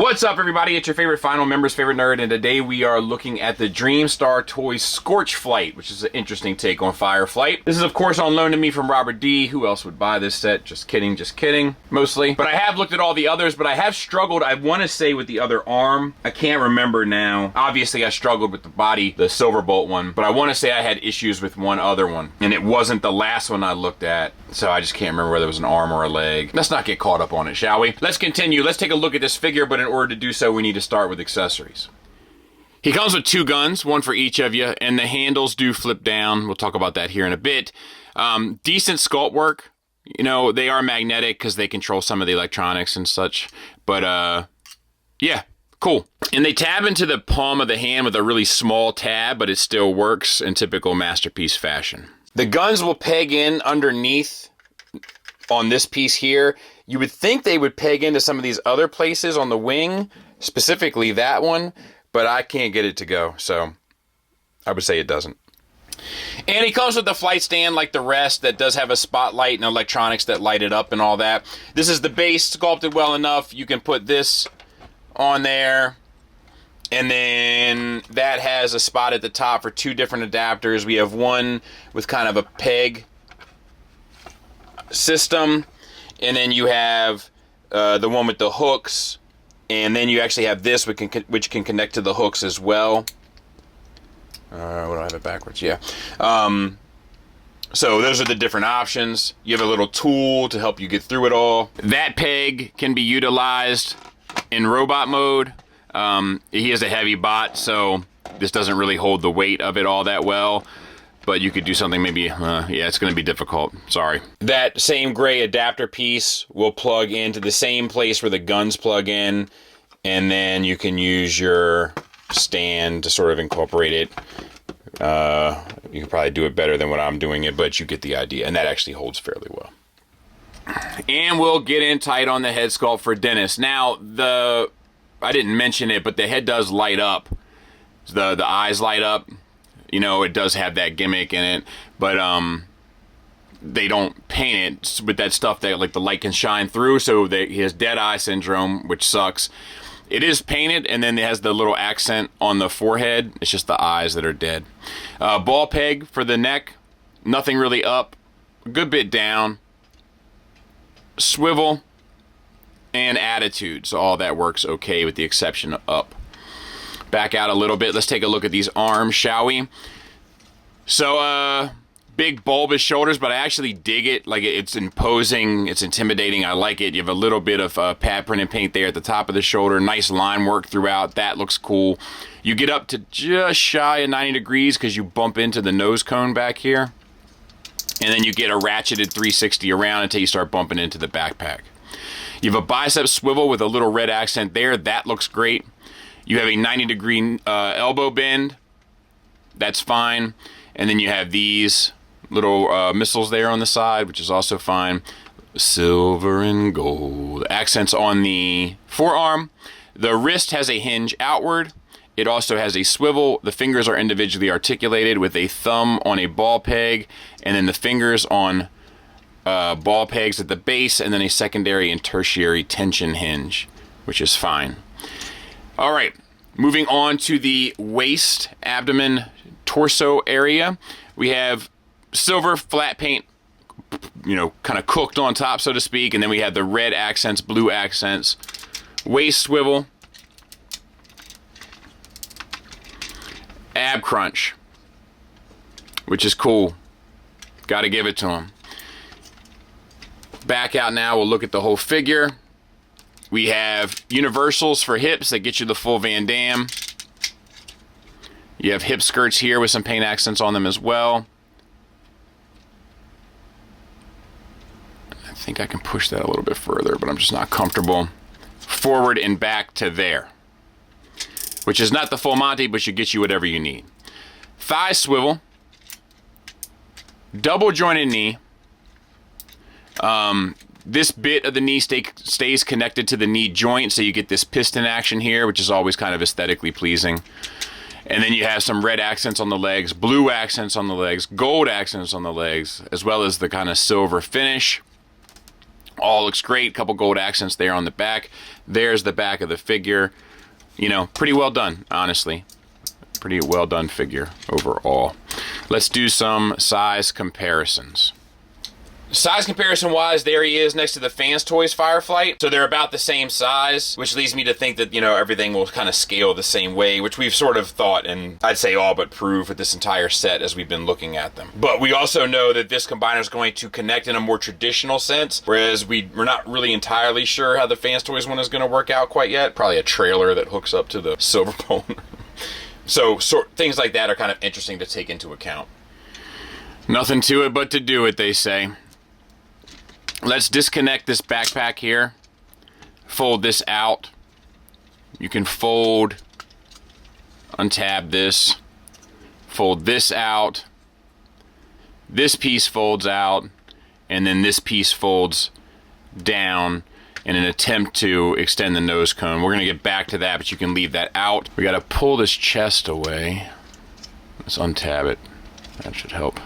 What's up, everybody? It's your favorite Final Members, favorite nerd, and today we are looking at the Dreamstar Toys Scorch Flight, which is an interesting take on Fireflight. This is, of course, on loan to me from Robert D. Who else would buy this set? Just kidding, mostly. But I have looked at all the others, but I have struggled, I want to say, with the other arm. I can't remember now. Obviously, I struggled with the body, the Silverbolt one, but I want to say I had issues with one other one, and it wasn't the last one I looked at, so I just can't remember whether it was an arm or a leg. Let's not get caught up on it, shall we? Let's continue. Let's take a look at this figure, but in order to do so, we need to start with accessories. He comes with two guns, one for each of you, and the handles do flip down. We'll talk about that here in a bit. Decent sculpt work. You know, they are magnetic because they control some of the electronics and such. But, yeah, cool. And they tab into the palm of the hand with a really small tab, but it still works in typical Masterpiece fashion. The guns will peg in underneath on this piece here. You would think they would peg into some of these other places on the wing, specifically that one, but I can't get it to go, so I would say it doesn't. And he comes with the flight stand like the rest that does have a spotlight and electronics that light it up and all that. This is the base, sculpted well enough. You can put this on there, and then that has a spot at the top for two different adapters. We have one with kind of a peg system, and then you have the one with the hooks, and then you actually have this which can connect to the hooks as well. What do I have it backwards? Yeah. So those are the different options. You have a little tool to help you get through it all. That peg can be utilized in robot mode. He is a heavy bot, so this doesn't really hold the weight of it all that well. But you could do something maybe, yeah, it's going to be difficult. Sorry. That same gray adapter piece will plug into the same place where the guns plug in, and then you can use your stand to sort of incorporate it. You can probably do it better than what I'm doing it, but you get the idea, and that actually holds fairly well. And we'll get in tight on the head sculpt for Dennis. Now, I didn't mention it, but the head does light up. The eyes light up. You know, it does have that gimmick in it, but they don't paint it with that stuff that like the light can shine through, so he has dead eye syndrome, which sucks. It is painted, and then it has the little accent on the forehead. It's just the eyes that are dead. Ball peg for the neck, nothing really up, a good bit down. Swivel and attitude, so all that works okay with the exception of up. Back out a little bit. Let's take a look at these arms, shall we? So, big bulbous shoulders, but I actually dig it. Like, it's imposing, it's intimidating. I like it. You have a little bit of pad print and paint there at the top of the shoulder. Nice line work throughout. That looks cool. You get up to just shy of 90 degrees because you bump into the nose cone back here. And then you get a ratcheted 360 around until you start bumping into the backpack. You have a bicep swivel with a little red accent there. That looks great. You have a 90-degree elbow bend. That's fine. And then you have these little missiles there on the side, which is also fine. Silver and gold. Accents on the forearm. The wrist has a hinge outward. It also has a swivel. The fingers are individually articulated with a thumb on a ball peg, and then the fingers on ball pegs at the base, and then a secondary and tertiary tension hinge, which is fine. All right, moving on to the waist, abdomen, torso area. We have silver flat paint, you know, kind of cooked on top, so to speak, and then we have the red accents, blue accents, waist swivel, ab crunch, which is cool. Got to give it to him. Back out now, we'll look at the whole figure. We have universals for hips that get you the full Van Damme. You have hip skirts here with some paint accents on them as well. I think I can push that a little bit further, but I'm just not comfortable. Forward and back to there, which is not the full Monty, but should get you whatever you need. Thigh swivel, double jointed knee. This bit of the knee stays connected to the knee joint, so you get this piston action here, which is always kind of aesthetically pleasing. And then you have some red accents on the legs, blue accents on the legs, gold accents on the legs, as well as the kind of silver finish. All looks great. Couple gold accents there on the back. There's the back of the figure. You know, pretty well done, honestly. Pretty well done figure overall. Let's do some size comparisons. Size comparison wise, there he is next to the Fans Toys Fireflight. So they're about the same size, which leads me to think that, you know, everything will kind of scale the same way, which we've sort of thought and I'd say all but proved with this entire set as we've been looking at them. But we also know that this combiner is going to connect in a more traditional sense, whereas we're not really entirely sure how the Fans Toys one is going to work out quite yet. Probably a trailer that hooks up to the Silver Bone. So things like that are kind of interesting to take into account. Nothing to it but to do it, they say. Let's disconnect this backpack here. Fold this out. You can fold, untab this, fold this out. This piece folds out, and then this piece folds down in an attempt to extend the nose cone. We're gonna get back to that, but you can leave that out. We gotta pull this chest away. Let's untab it. That should help.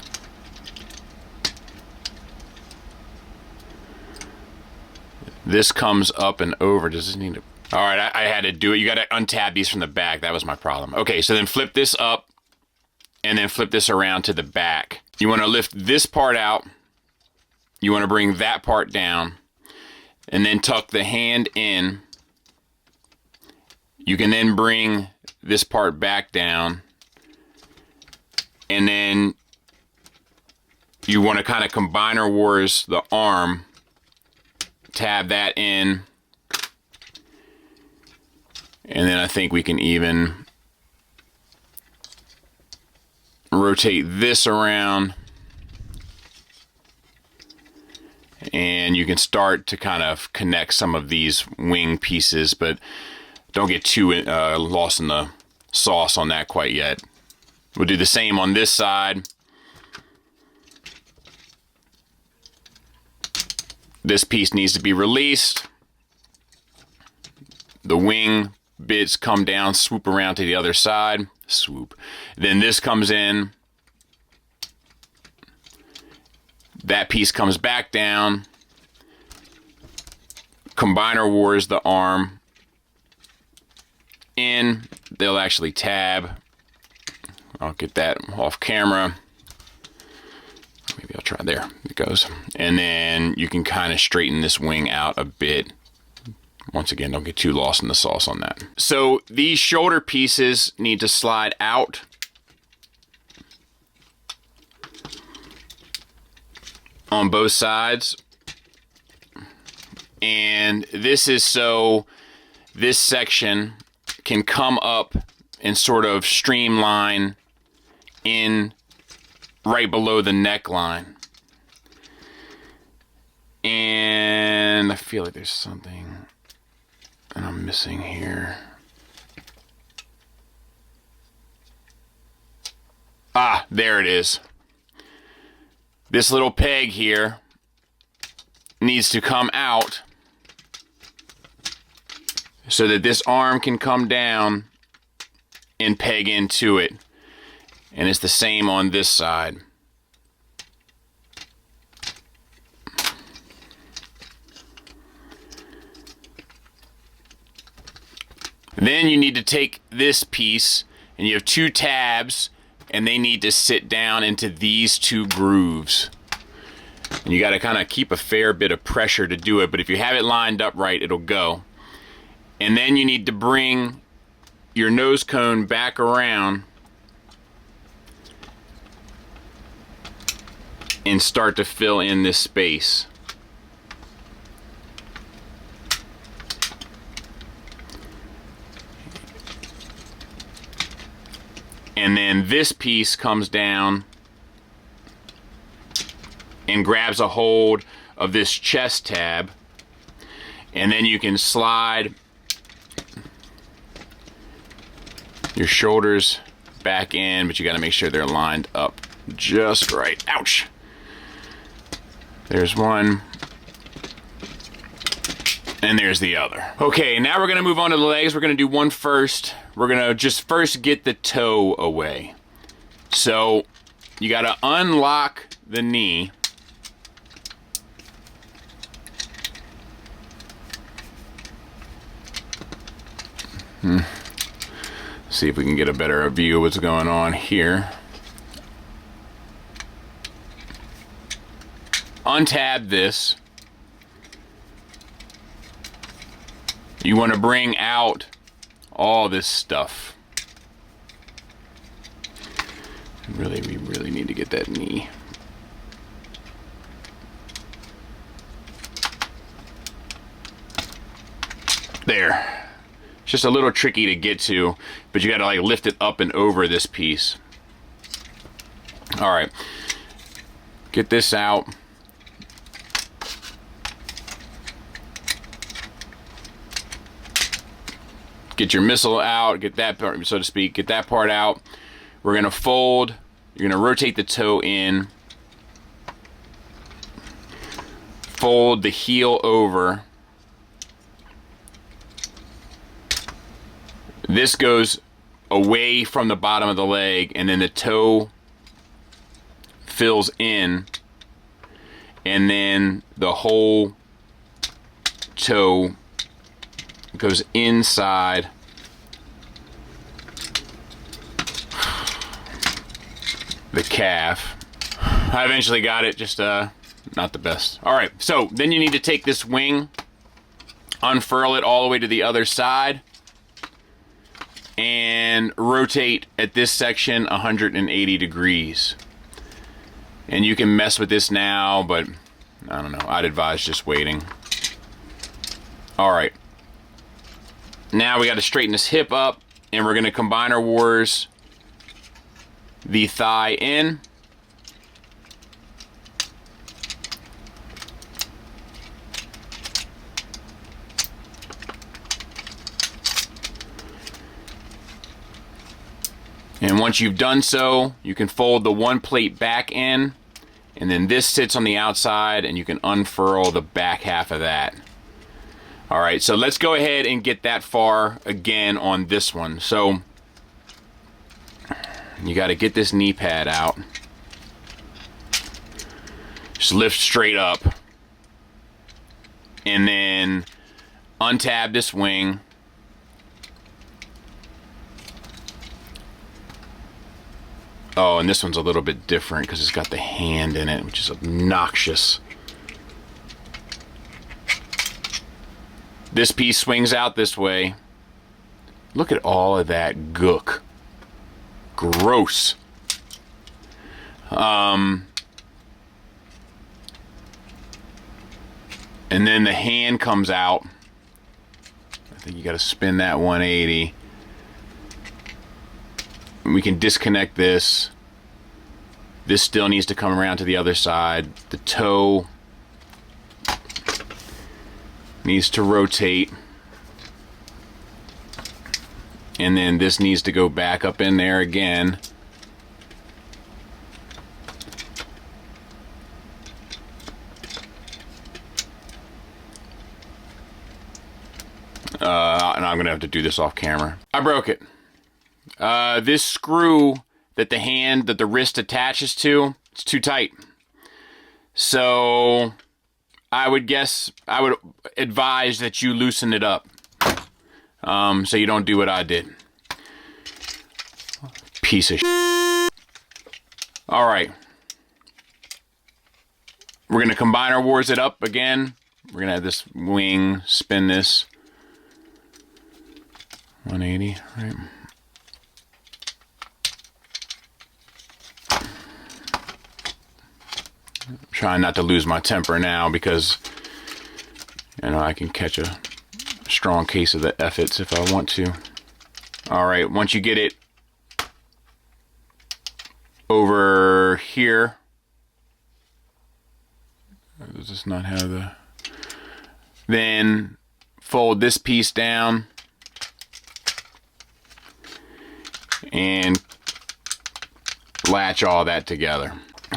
This comes up and over. Does this need to... All right, I had to do it. You got to untab these from the back. That was my problem. Okay, so then flip this up and then flip this around to the back. You want to lift this part out. You want to bring that part down and then tuck the hand in. You can then bring this part back down and then you want to kind of combiner wars the arm. Tab that in, and then I think we can even rotate this around, and you can start to kind of connect some of these wing pieces, but don't get too lost in the sauce on that quite yet. We'll do the same on this side. This piece needs to be released. The wing bits come down, swoop around to the other side. Swoop. Then this comes in. That piece comes back down. Combiner wars the arm in. They'll actually tab. I'll get that off camera. Maybe I'll try. There it goes. And then you can kind of straighten this wing out a bit. Once again, don't get too lost in the sauce on that. So these shoulder pieces need to slide out. On both sides. And this is so this section can come up and sort of streamline in right below the neckline. And I feel like there's something that I'm missing here. Ah, there it is. This little peg here needs to come out so that this arm can come down and peg into it. And it's the same on this side. Then you need to take this piece, and you have two tabs, and they need to sit down into these two grooves. And you got to kind of keep a fair bit of pressure to do it, but if you have it lined up right, it'll go. And then you need to bring your nose cone back around and start to fill in this space. And then this piece comes down and grabs a hold of this chest tab, and then you can slide your shoulders back in, but you got to make sure they're lined up just right. Ouch! There's one. And there's the other. Okay, now we're gonna move on to the legs. We're gonna do one first. We're gonna just first get the toe away. So you gotta unlock the knee. See if we can get a better view of what's going on here. Untab this. You want to bring out all this stuff. We really need to get that knee. There. It's just a little tricky to get to, but you got to like lift it up and over this piece. All right. Get this out. Get your missile out, get that part, so to speak, get that part out. We're gonna fold, you're gonna rotate the toe in, fold the heel over. This goes away from the bottom of the leg, and then the toe fills in, and then the whole toe goes inside the calf. I eventually got it, just not the best. All right, so then you need to take this wing, unfurl it all the way to the other side, and rotate at this section 180 degrees. And you can mess with this now, but I don't know, I'd advise just waiting. All right. Now we got to straighten this hip up, and we're going to combine our wars, the thigh in, and once you've done so, you can fold the one plate back in, and then this sits on the outside, and you can unfurl the back half of that. All right, so let's go ahead and get that far again on this one. So you got to get this knee pad out. Just lift straight up. And then untab this wing. Oh, and this one's a little bit different because it's got the hand in it, which is obnoxious. This piece swings out this way. Look at all of that gook. Gross. And then the hand comes out. I think you got to spin that 180. We can disconnect this. This still needs to come around to the other side. The toe needs to rotate, and then this needs to go back up in there again. And I'm gonna have to do this off camera. I broke it. This screw that the wrist attaches to, it's too tight. So I would advise that you loosen it up, so you don't do what I did. Piece of shit. All right. We're going to combine our wars it up again. We're going to have this wing, spin this. 180, right? I'm trying not to lose my temper now because, you know, I can catch a strong case of the F-its if I want to. All right, once you get it over here, does this not have the, then fold this piece down and latch all that together.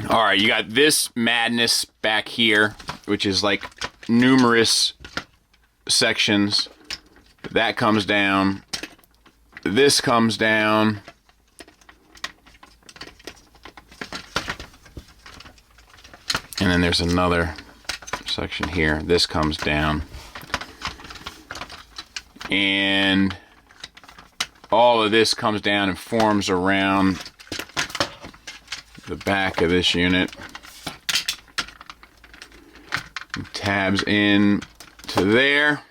All right, you got this madness back here, which is like numerous sections. That comes down. This comes down. And then there's another section here. This comes down. And all of this comes down and forms around the back of this unit. Tabs in to there.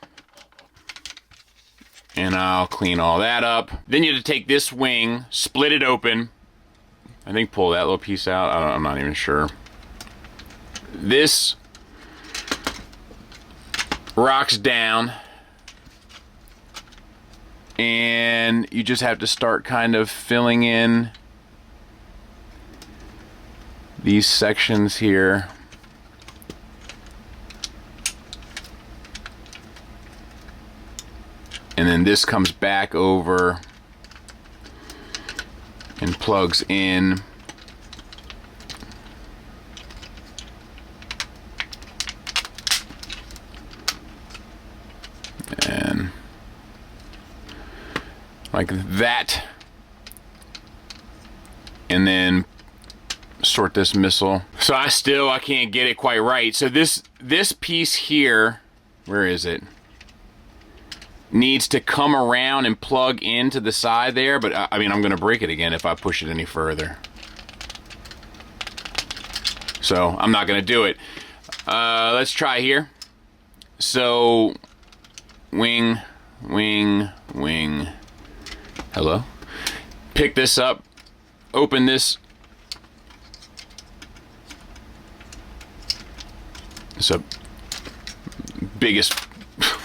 And I'll clean all that up. Then you have to take this wing, split it open. I think pull that little piece out. I'm not even sure. This rocks down. And you just have to start kind of filling in these sections here. And then this comes back over and plugs in. And like that. And then sort this missile. So I can't get it quite right. So this piece here, where is it? Needs to come around and plug into the side there, but I mean, I'm gonna break it again if I push it any further. So I'm not gonna do it. Let's try here. So wing, wing, wing. Hello? Pick this up, open this. It's a biggest,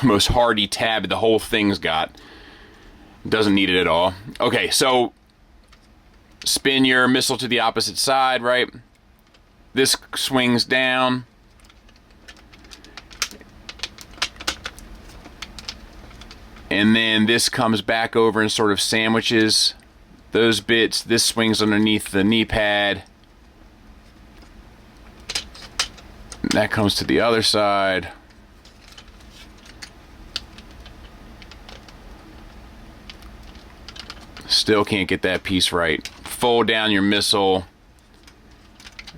most hardy tab the whole thing's got. Doesn't need it at all. Okay, so spin your missile to the opposite side, right? This swings down. And then this comes back over and sort of sandwiches those bits. This swings underneath the knee pad. That comes to the other side. Still can't get that piece right. Fold down your missile.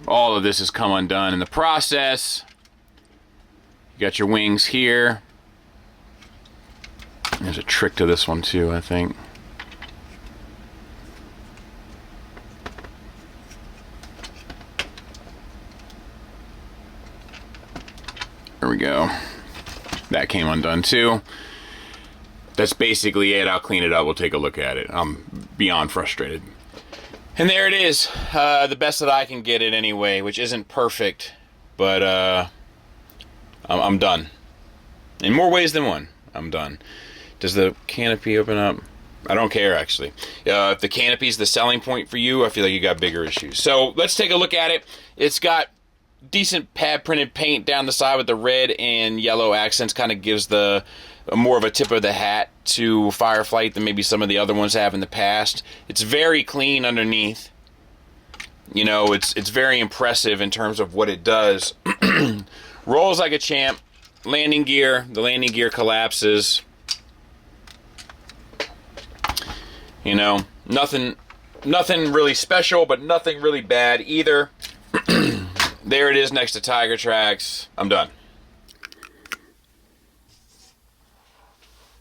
All of this has come undone in the process. You got your wings here. There's a trick to this one too, I think. There we go. That came undone too. That's basically it. I'll clean it up. We'll take a look at it. I'm beyond frustrated. And there it is. The best that I can get it anyway, which isn't perfect, but I'm done. In more ways than one, I'm done. Does the canopy open up? I don't care, actually. If the canopy is the selling point for you, I feel like you got bigger issues. So let's take a look at it. It's got decent pad printed paint down the side with the red and yellow accents. Kind of gives the more of a tip of the hat to Fireflight than maybe some of the other ones have in the past. It's very clean underneath. You know, it's very impressive in terms of what it does. Rolls like a champ. Landing gear. The landing gear collapses. You know, nothing really special, but nothing really bad either. There it is next to Tiger Tracks. I'm done.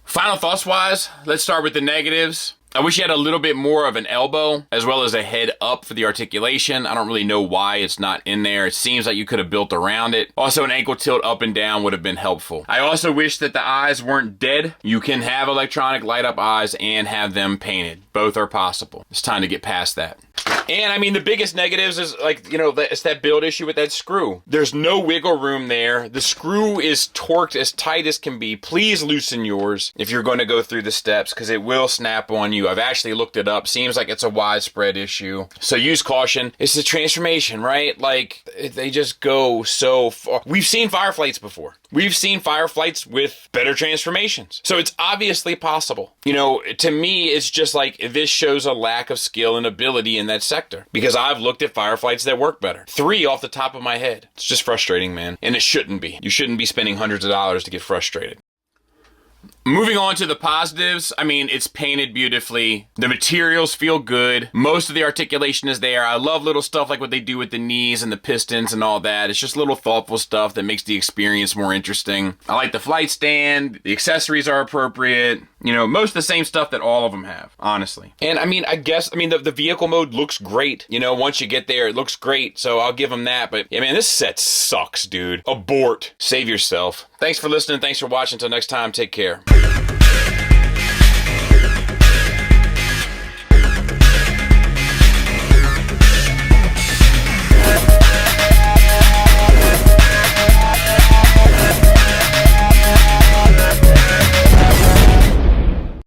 Final thoughts wise, let's start with the negatives. I wish you had a little bit more of an elbow as well as a head up for the articulation. I don't really know why it's not in there. It seems like you could have built around it. Also, an ankle tilt up and down would have been helpful. I also wish that the eyes weren't dead. You can have electronic light up eyes and have them painted. Both are possible. It's time to get past that. And I mean, the biggest negatives is like, you know, it's that build issue with that screw. There's no wiggle room there. The screw is torqued as tight as can be. Please loosen yours if you're going to go through the steps because it will snap on you. I've actually looked it up. Seems like it's a widespread issue. So use caution. It's the transformation, right? Like, they just go so far. We've seen Fireflights before. We've seen Fireflights with better transformations. So it's obviously possible. You know, to me, it's just like this shows a lack of skill and ability in that sector. Because I've looked at Fireflights that work better. 3 off the top of my head. It's just frustrating, man. And it shouldn't be. You shouldn't be spending hundreds of dollars to get frustrated. Moving on to the positives, I mean, it's painted beautifully. The materials feel good. Most of the articulation is there. I love little stuff like what they do with the knees and the pistons and all that. It's just little thoughtful stuff that makes the experience more interesting. I like the flight stand. The accessories are appropriate. You know, most of the same stuff that all of them have, honestly. And I mean, the vehicle mode looks great. You know, once you get there, it looks great. So I'll give them that. But yeah, man, this set sucks, dude. Abort. Save yourself. Thanks for listening. Thanks for watching. Until next time, take care.